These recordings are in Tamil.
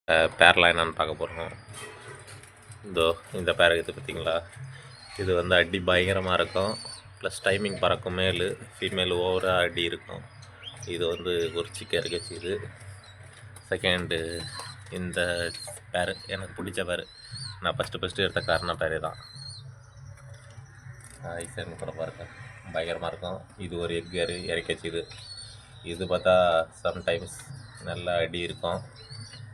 பேர்லாம் என்னென்னு பார்க்க போகிறோம். இந்த பேர் இருக்குது பார்த்தீங்களா, இது வந்து அடி பயங்கரமாக இருக்கும். ப்ளஸ் டைமிங் பறக்கும். மேலு ஃபீமேல் ஓவராக அடி இருக்கும். இது வந்து ஒரு சிக்க இருக்கச்சு. இது செகண்டு. இந்த பேர் எனக்கு பிடிச்ச பேர். நான் ஃபஸ்ட்டு எடுத்த காரணம் பேரே தான். ஐசன் கூட பாருங்க, பயங்கரமாக இருக்கும். இது ஒரு எக்கு இறக்கச்சு. இது பார்த்தா சம்டைம்ஸ் நல்லா அடி இருக்கும்.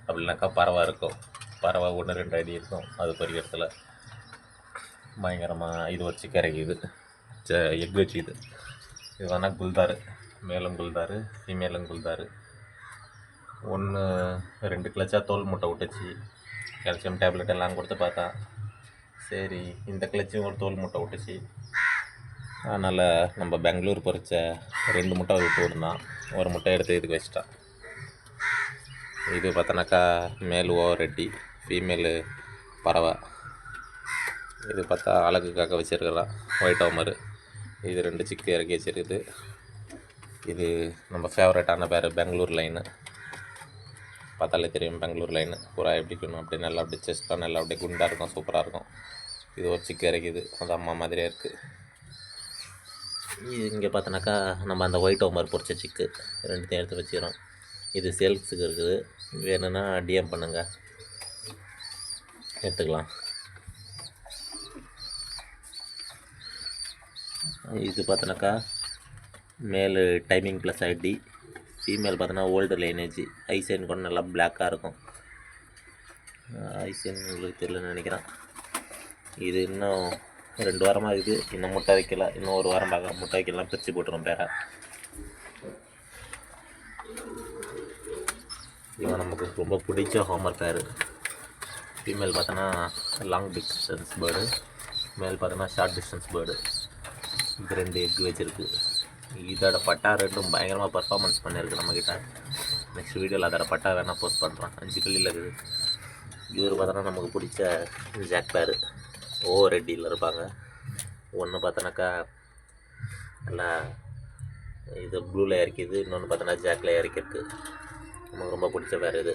அப்படின்னாக்கா பறவை இருக்கும். பறவை 1-2 அடி இருக்கும். அது பொறிக்கிறதுல பயங்கரமாக இது ஒரு சிக்க இறக்கிது. எக் வச்சு இது வேணால் குல்தாரு. மேலும் குல்தாரு, ஃபீமேலும் குல்தாரு. 1-2 கிளச்சாக தோல் முட்டை விட்டுச்சு. கால்சியம் டேப்லெட் எல்லாம் கொடுத்து பார்த்தா சரி, இந்த கிளச்சும் ஒரு தோல் முட்டை விட்டுச்சு. அதனால் நம்ம பெங்களூர் பொறிச்ச 2 முட்டை விட்டு விடலாம். ஒரு முட்டை எடுத்து இதுக்கு வச்சிட்டான். இது பார்த்தோன்னாக்கா மேல் ஓவர் அடி, ஃபீமேலு பறவை. இது பார்த்தா அழகுக்காக வச்சுருக்கலாம் ஒயிட் ஓமரு. இது 2 சிக்கு இறக்கி வச்சுருக்குது. இது நம்ம ஃபேவரட்டான பேர் பெங்களூர் லைனு. பார்த்தாலே தெரியும் பெங்களூர் லைனு பூரா எப்படி இருக்கணும். அப்படி நல்லா அப்படி செஸ்ட்லாம் நல்லா அப்படியே குண்டாக இருக்கும், சூப்பராக இருக்கும். இது ஒரு சிக்கு இறக்கிது. அது அம்மா மாதிரியே இருக்குது. இது இங்கே பார்த்தோன்னாக்கா நம்ம அந்த ஒயிட் ஓமர் பொரிச்ச சிக்கு 2 எடுத்து வச்சுக்கிறோம். இது சேல்ஸுக்கு இருக்குது. வேணும்னா டிஎம் பண்ணுங்கள், எடுத்துக்கலாம். இது பார்த்தோன்னாக்கா மேலு டைமிங் ப்ளஸ் ஐடி, ஃபீமேல் பார்த்தோன்னா ஓல்டு லைனேஜ். ஐசைன் கூட நல்லா பிளாக்காக இருக்கும். ஐசைன் உங்களுக்கு தெரியலன்னு நினைக்கிறேன். இது இன்னும் 2 வாரமாக இருக்குது. இன்னும் முட்டை வைக்கல. இன்னும் 1 வாரம் பார்க்க முட்டை வைக்கலாம். பிரித்து போட்டுரும் பேரை. இவன் நமக்கு ரொம்ப பிடிச்ச ஹோமர் பேர். ஃபீமேல் பார்த்தோன்னா லாங் டிஸ்டன்ஸ் பேர்டு, மேல் பார்த்தோன்னா ஷார்ட் டிஸ்டன்ஸ் பேர்டு. இது 2 எக் வச்சுருக்கு. இதோட பட்டா 2ம் பயங்கரமாக பர்ஃபார்மன்ஸ் பண்ணியிருக்கு நம்மக்கிட்ட. நெக்ஸ்ட் வீடியோவில் அதோட பட்டா வேணால் போஸ்ட் பண்ணுறோம். 5 கல்லியில் இருக்குது. இவர் பார்த்தோன்னா நமக்கு பிடிச்ச ஜாக் பேர். ஓவர் ரெட்டியில் இருப்பாங்க. ஒன்று பார்த்தோன்னாக்கா நல்லா இது ப்ளூவில் இறக்கிது. இன்னொன்று பார்த்தோன்னா ஜாக்கில் இறக்கிருக்கு. நமக்கு ரொம்ப பிடிச்ச பேர் இது.